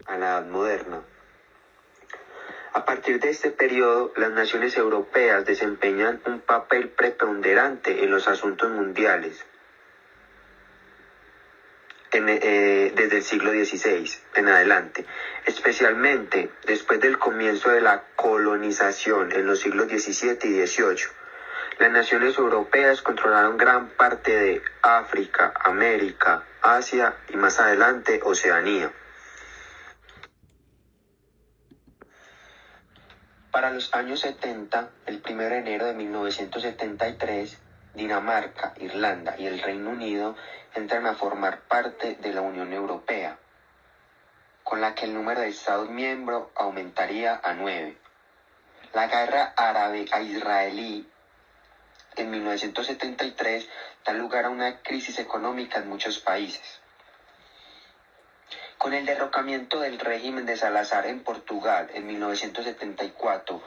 a la Edad Moderna. A partir de este periodo, las naciones europeas desempeñan un papel preponderante en los asuntos mundiales. Desde el siglo XVI en adelante, especialmente después del comienzo de la colonización en los siglos XVII y XVIII. Las naciones europeas controlaron gran parte de África, América, Asia y más adelante Oceanía. Para los años 70, el 1 de enero de 1973, Dinamarca, Irlanda y el Reino Unido entran a formar parte de la Unión Europea, con la que el número de Estados miembros aumentaría a 9. La guerra árabe-israelí en 1973 da lugar a una crisis económica en muchos países. Con el derrocamiento del régimen de Salazar en Portugal en 1974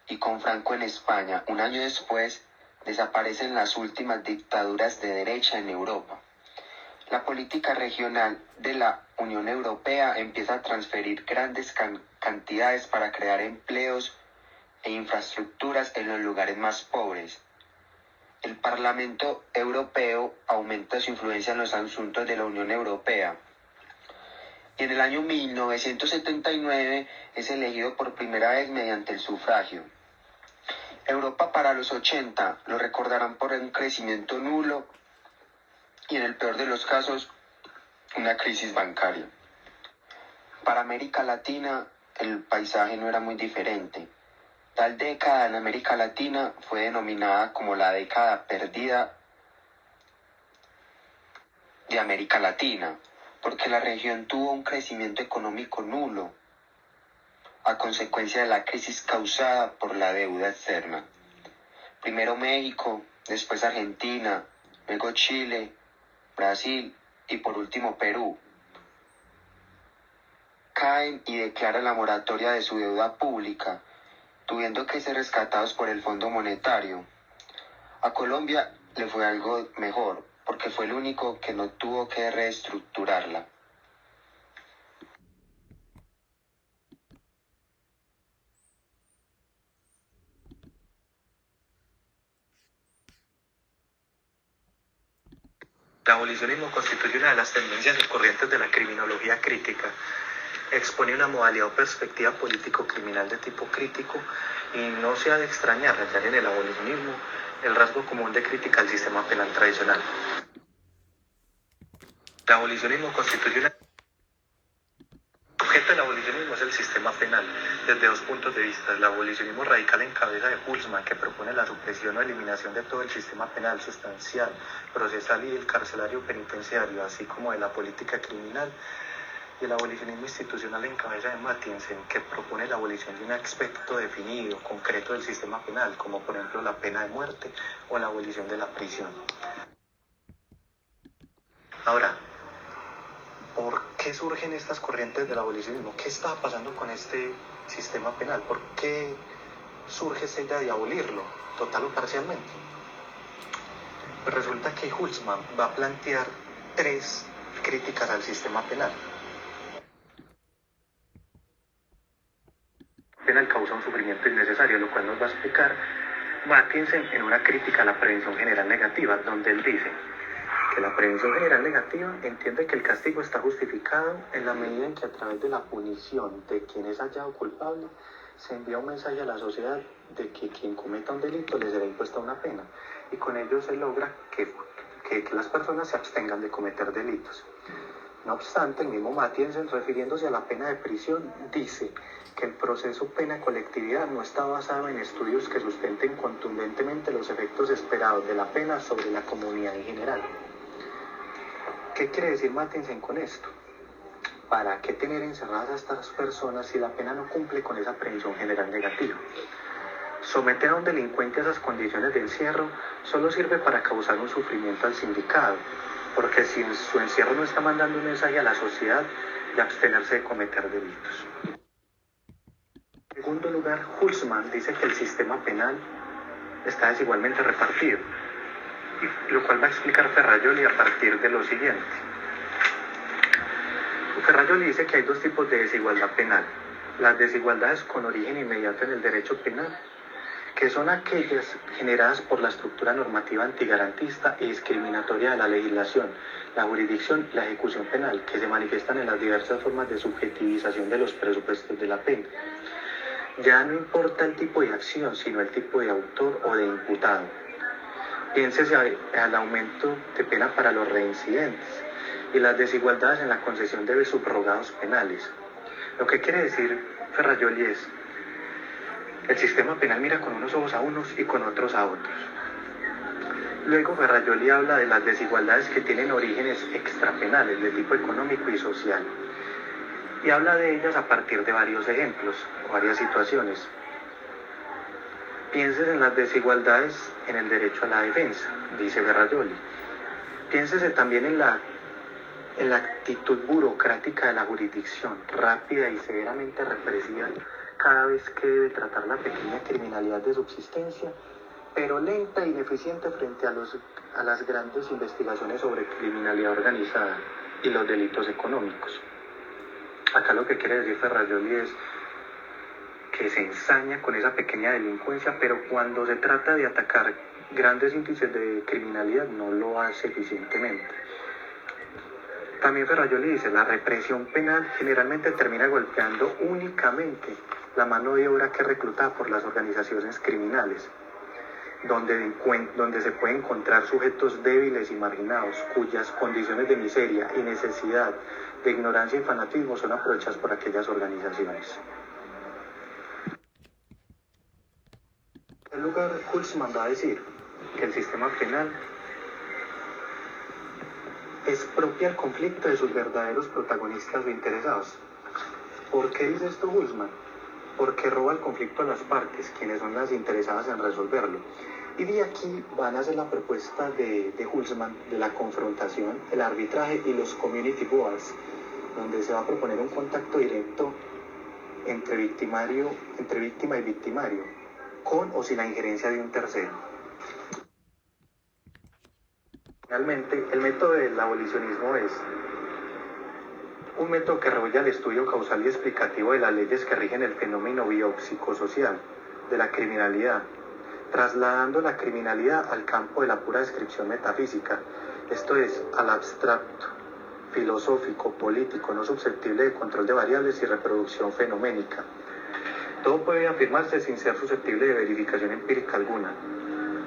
y con Franco en España un año después, desaparecen las últimas dictaduras de derecha en Europa. La política regional de la Unión Europea empieza a transferir grandes cantidades para crear empleos e infraestructuras en los lugares más pobres. El Parlamento Europeo aumenta su influencia en los asuntos de la Unión Europea. Y en el año 1979 es elegido por primera vez mediante el sufragio. Europa para los 80 lo recordarán por un crecimiento nulo y en el peor de los casos, una crisis bancaria. Para América Latina, el paisaje no era muy diferente. Tal década en América Latina fue denominada como la década perdida de América Latina, porque la región tuvo un crecimiento económico nulo, a consecuencia de la crisis causada por la deuda externa. Primero México, después Argentina, luego Chile, Brasil y por último Perú. Caen y declaran la moratoria de su deuda pública, tuviendo que ser rescatados por el Fondo Monetario. A Colombia le fue algo mejor, porque fue el único que no tuvo que reestructurarla. El abolicionismo constituye una de las tendencias y corrientes de la criminología crítica. Expone una modalidad o perspectiva político-criminal de tipo crítico y no se ha de extrañar hallar en el abolicionismo el rasgo común de crítica al sistema penal tradicional. El abolicionismo constituye una... El objeto del abolicionismo es el sistema penal, desde dos puntos de vista. El abolicionismo radical en cabeza de Hulsmann, que propone la supresión o eliminación de todo el sistema penal sustancial, procesal y el carcelario penitenciario, así como de la política criminal. Y el abolicionismo institucional en cabeza de Mathiesen, que propone la abolición de un aspecto definido, concreto del sistema penal, como por ejemplo la pena de muerte o la abolición de la prisión. Ahora, ¿por qué surgen estas corrientes del abolicionismo? ¿Qué está pasando con este sistema penal? ¿Por qué surge esta idea de abolirlo, total o parcialmente? Pues resulta que Hulsmann va a plantear 3 críticas al sistema penal. Penal causa un sufrimiento innecesario, lo cual nos va a explicar Mathiesen en una crítica a la prevención general negativa, donde él dice que la prevención general negativa entiende que el castigo está justificado en la medida en que a través de la punición de quien es hallado culpable se envía un mensaje a la sociedad de que quien cometa un delito le será impuesta una pena, y con ello se logra que las personas se abstengan de cometer delitos. No obstante, el mismo Mathiesen, refiriéndose a la pena de prisión, dice que el proceso pena-colectividad no está basado en estudios que sustenten contundentemente los efectos esperados de la pena sobre la comunidad en general. ¿Qué quiere decir Mathiesen con esto? ¿Para qué tener encerradas a estas personas si la pena no cumple con esa prevención general negativa? Someter a un delincuente a esas condiciones de encierro solo sirve para causar un sufrimiento al sindicado, porque si su encierro no está mandando un mensaje a la sociedad de abstenerse de cometer delitos. En segundo lugar, Hulsmann dice que el sistema penal está desigualmente repartido, lo cual va a explicar Ferrajoli a partir de lo siguiente. Ferrajoli dice que hay dos tipos de desigualdad penal. Las desigualdades con origen inmediato en el derecho penal, que son aquellas generadas por la estructura normativa antigarantista y discriminatoria de la legislación, la jurisdicción y la ejecución penal, que se manifiestan en las diversas formas de subjetivización de los presupuestos de la pena. Ya no importa el tipo de acción, sino el tipo de autor o de imputado. Piénsese al aumento de pena para los reincidentes y las desigualdades en la concesión de subrogados penales. Lo que quiere decir Ferrajoli es: el sistema penal mira con unos ojos a unos y con otros a otros. Luego Ferrajoli habla de las desigualdades que tienen orígenes extrapenales de tipo económico y social, y habla de ellas a partir de varios ejemplos o varias situaciones. Piénsese en las desigualdades en el derecho a la defensa, dice Ferrajoli. Piénsese también en la actitud burocrática de la jurisdicción, rápida y severamente represiva cada vez que debe tratar la pequeña criminalidad de subsistencia, pero lenta e ineficiente frente a las grandes investigaciones sobre criminalidad organizada y los delitos económicos. Acá lo que quiere decir Ferrajoli es que se ensaña con esa pequeña delincuencia, pero cuando se trata de atacar grandes índices de criminalidad no lo hace eficientemente. También Ferrajoli dice: la represión penal generalmente termina golpeando únicamente la mano de obra que es reclutada por las organizaciones criminales, donde se puede encontrar sujetos débiles y marginados, cuyas condiciones de miseria y necesidad, de ignorancia y fanatismo son aprovechadas por aquellas organizaciones. En lugar, Hulsmann va a decir que el sistema penal expropia el conflicto de sus verdaderos protagonistas o interesados. ¿Por qué dice esto Hulsmann? Porque roba el conflicto a las partes, quienes son las interesadas en resolverlo. Y de aquí van a hacer la propuesta de Hulsmann de la confrontación, el arbitraje y los community boards, donde se va a proponer un contacto directo entre víctima y victimario, con o sin la injerencia de un tercero. Finalmente, el método del abolicionismo es un método que rebolla el estudio causal y explicativo de las leyes que rigen el fenómeno biopsicosocial de la criminalidad, trasladando la criminalidad al campo de la pura descripción metafísica, esto es, al abstracto, filosófico, político, no susceptible de control de variables y reproducción fenoménica. Todo puede afirmarse sin ser susceptible de verificación empírica alguna.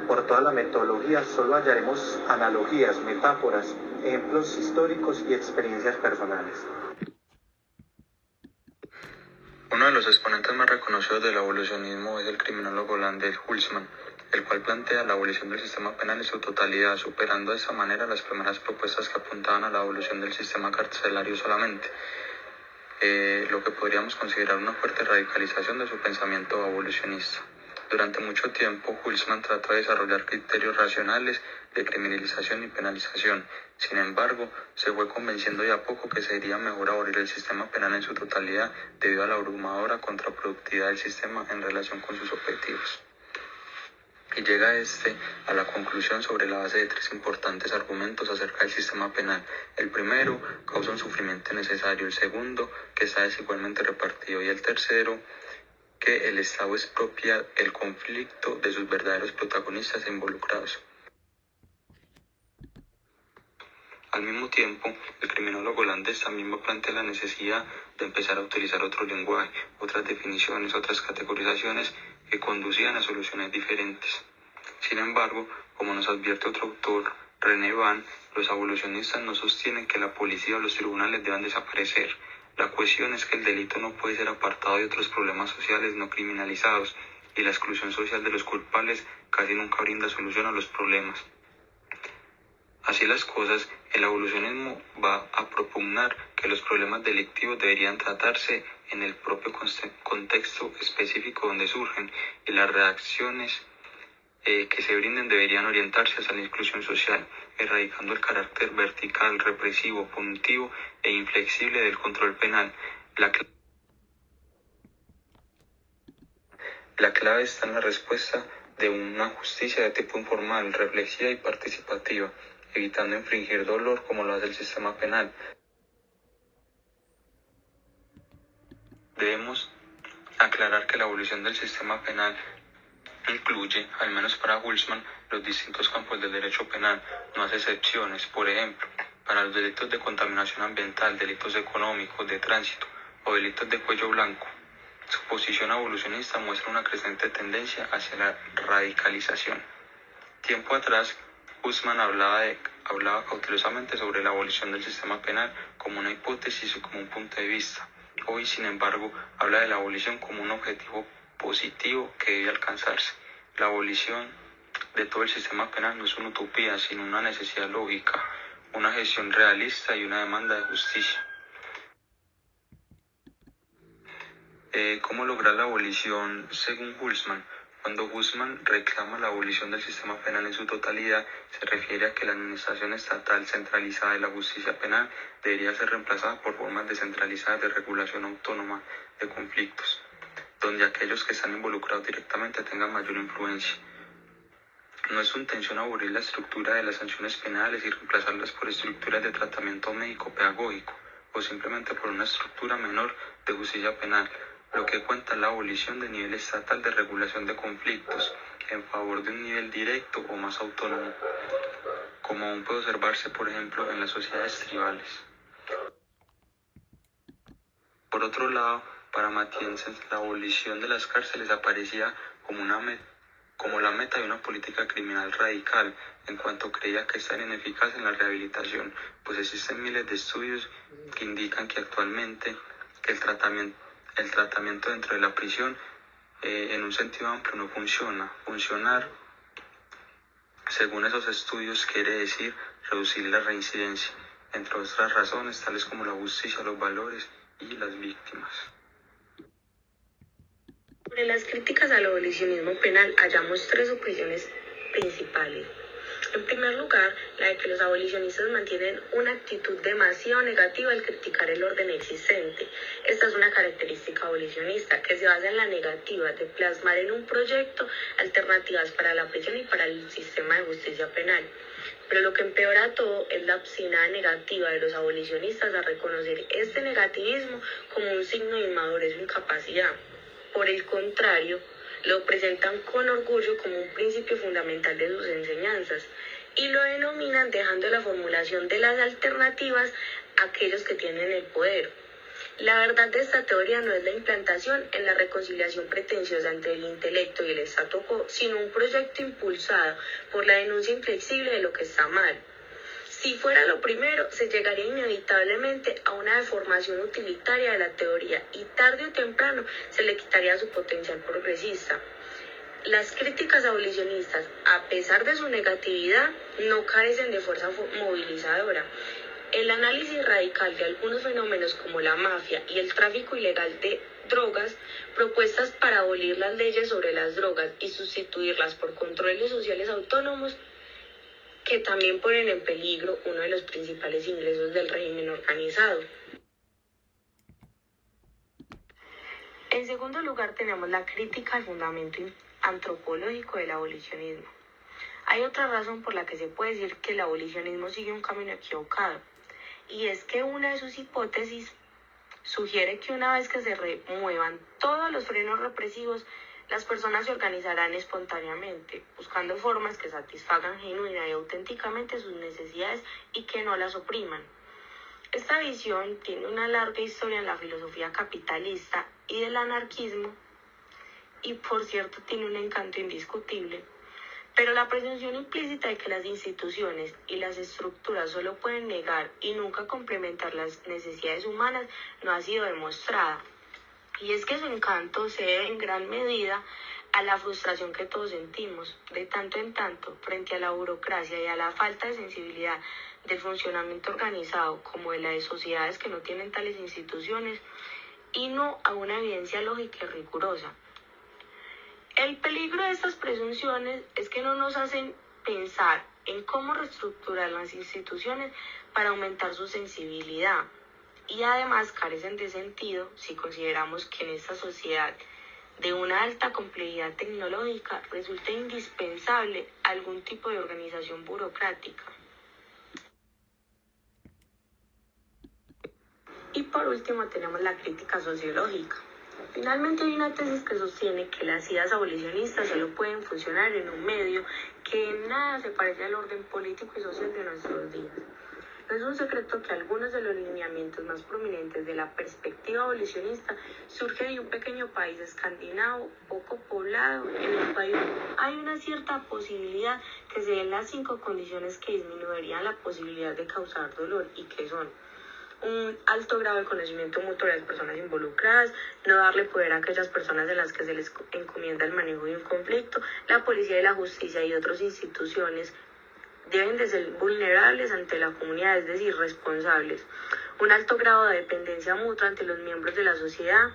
Por toda la metodología solo hallaremos analogías, metáforas, ejemplos históricos y experiencias personales. Uno de los exponentes más reconocidos del abolicionismo es el criminólogo holandés Hulsmann, el cual plantea la abolición del sistema penal en su totalidad, superando de esa manera las primeras propuestas que apuntaban a la abolición del sistema carcelario solamente, lo que podríamos considerar una fuerte radicalización de su pensamiento abolicionista. Durante mucho tiempo, Hulsmann trató de desarrollar criterios racionales de criminalización y penalización. Sin embargo, se fue convenciendo de a poco que sería mejor abolir el sistema penal en su totalidad debido a la abrumadora contraproductividad del sistema en relación con sus objetivos. Y llega a la conclusión sobre la base de tres importantes argumentos acerca del sistema penal. El primero, causa un sufrimiento innecesario. El segundo, que está desigualmente repartido. Y el tercero, que el Estado expropia el conflicto de sus verdaderos protagonistas e involucrados. Al mismo tiempo, el criminólogo holandés también plantea la necesidad de empezar a utilizar otro lenguaje, otras definiciones, otras categorizaciones que conducían a soluciones diferentes. Sin embargo, como nos advierte otro autor, René Van, los abolicionistas no sostienen que la policía o los tribunales deban desaparecer. La cuestión es que el delito no puede ser apartado de otros problemas sociales no criminalizados, y la exclusión social de los culpables casi nunca brinda solución a los problemas. Así las cosas, el abolicionismo va a propugnar que los problemas delictivos deberían tratarse en el propio contexto específico donde surgen, y las reacciones que se brinden deberían orientarse hacia la inclusión social, erradicando el vertical, represivo, punitivo e inflexible del control penal. La clave está en la respuesta de una justicia de tipo informal, reflexiva y participativa, evitando infligir dolor como lo hace el sistema penal. Debemos aclarar que la abolición del sistema penal incluye, al menos para Hulsmann, los distintos campos del derecho penal, no hace excepciones. Por ejemplo, para los delitos de contaminación ambiental, delitos económicos, de tránsito o delitos de cuello blanco. Su posición abolicionista muestra una creciente tendencia hacia la radicalización. Tiempo atrás, Hulsmann hablaba cautelosamente sobre la abolición del sistema penal como una hipótesis y como un punto de vista. Hoy, sin embargo, habla de la abolición como un objetivo positivo que debe alcanzarse. La abolición de todo el sistema penal no es una utopía, sino una necesidad lógica, una gestión realista y una demanda de justicia. ¿Cómo lograr la abolición según Hulsmann? Cuando Hulsmann reclama la abolición del sistema penal en su totalidad, se refiere a que la administración estatal centralizada de la justicia penal debería ser reemplazada por formas descentralizadas de regulación autónoma de conflictos, donde aquellos que están involucrados directamente tengan mayor influencia. No es su intención abolir la estructura de las sanciones penales y reemplazarlas por estructuras de tratamiento médico-pedagógico o simplemente por una estructura menor de justicia penal. Lo que cuenta es la abolición del nivel estatal de regulación de conflictos en favor de un nivel directo o más autónomo, como aún puede observarse, por ejemplo, en las sociedades tribales. Por otro lado, para Matiensen, la abolición de las cárceles aparecía como la meta de una política criminal radical, en cuanto creía que esta era ineficaz en la rehabilitación, pues existen miles de estudios que indican que actualmente el tratamiento dentro de la prisión en un sentido amplio no funciona. Funcionar, según esos estudios, quiere decir reducir la reincidencia, entre otras razones tales como la justicia, los valores y las víctimas. Sobre las críticas al abolicionismo penal hallamos tres opiniones principales. En primer lugar, la de que los abolicionistas mantienen una actitud demasiado negativa al criticar el orden existente. Esta es una característica abolicionista que se basa en la negativa de plasmar en un proyecto alternativas para la prisión y para el sistema de justicia penal. Pero lo que empeora todo es la obstinada negativa de los abolicionistas a reconocer este negativismo como un signo de inmadurez o incapacidad. Por el contrario, lo presentan con orgullo como un principio fundamental de sus enseñanzas y lo denominan dejando la formulación de las alternativas a aquellos que tienen el poder. La verdad de esta teoría no es la implantación en la reconciliación pretenciosa entre el intelecto y el statu quo, sino un proyecto impulsado por la denuncia inflexible de lo que está mal. Si fuera lo primero, se llegaría inevitablemente a una deformación utilitaria de la teoría y tarde o temprano se le quitaría su potencial progresista. Las críticas abolicionistas, a pesar de su negatividad, no carecen de fuerza movilizadora. El análisis radical de algunos fenómenos como la mafia y el tráfico ilegal de drogas, propuestas para abolir las leyes sobre las drogas y sustituirlas por controles sociales autónomos, que también ponen en peligro uno de los principales ingresos del régimen organizado. En segundo lugar, tenemos la crítica al fundamento antropológico del abolicionismo. Hay otra razón por la que se puede decir que el abolicionismo sigue un camino equivocado, y es que una de sus hipótesis sugiere que una vez que se remuevan todos los frenos represivos, las personas se organizarán espontáneamente, buscando formas que satisfagan genuina y auténticamente sus necesidades y que no las opriman. Esta visión tiene una larga historia en la filosofía capitalista y del anarquismo, y por cierto tiene un encanto indiscutible, pero la presunción implícita de que las instituciones y las estructuras solo pueden negar y nunca complementar las necesidades humanas no ha sido demostrada. Y es que su encanto se debe en gran medida a la frustración que todos sentimos, de tanto en tanto, frente a la burocracia y a la falta de sensibilidad del funcionamiento organizado, como de las sociedades que no tienen tales instituciones, y no a una evidencia lógica y rigurosa. El peligro de estas presunciones es que no nos hacen pensar en cómo reestructurar las instituciones para aumentar su sensibilidad, y además carecen de sentido si consideramos que en esta sociedad de una alta complejidad tecnológica resulta indispensable algún tipo de organización burocrática. Y por último tenemos la crítica sociológica. Finalmente hay una tesis que sostiene que las ideas abolicionistas solo pueden funcionar en un medio que en nada se parece al orden político y social de nuestros días. No es un secreto que algunos de los lineamientos más prominentes de la perspectiva abolicionista surge de un pequeño país escandinavo poco poblado en el cual hay una cierta posibilidad que se den las 5 condiciones que disminuirían la posibilidad de causar dolor, y que son un alto grado de conocimiento mutuo de las personas involucradas, no darle poder a aquellas personas en las que se les encomienda el manejo de un conflicto, la policía y la justicia y otras instituciones deben de ser vulnerables ante la comunidad, es decir, responsables. Un alto grado de dependencia mutua ante los miembros de la sociedad,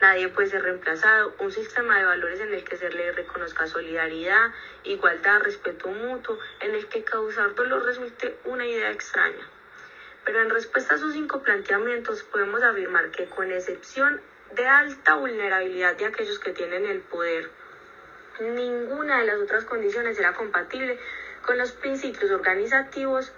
nadie puede ser reemplazado, un sistema de valores en el que se le reconozca solidaridad, igualdad, respeto mutuo, en el que causar dolor resulte una idea extraña. Pero en respuesta a sus 5 planteamientos podemos afirmar que, con excepción de alta vulnerabilidad de aquellos que tienen el poder, ninguna de las otras condiciones era compatible con los principios organizativos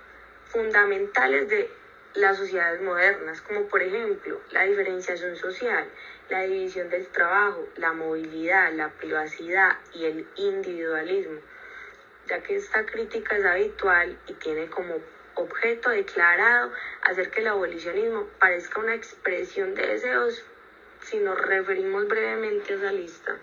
fundamentales de las sociedades modernas, como por ejemplo la diferenciación social, la división del trabajo, la movilidad, la privacidad y el individualismo, ya que esta crítica es habitual y tiene como objeto declarado hacer que el abolicionismo parezca una expresión de deseos si nos referimos brevemente a esa lista.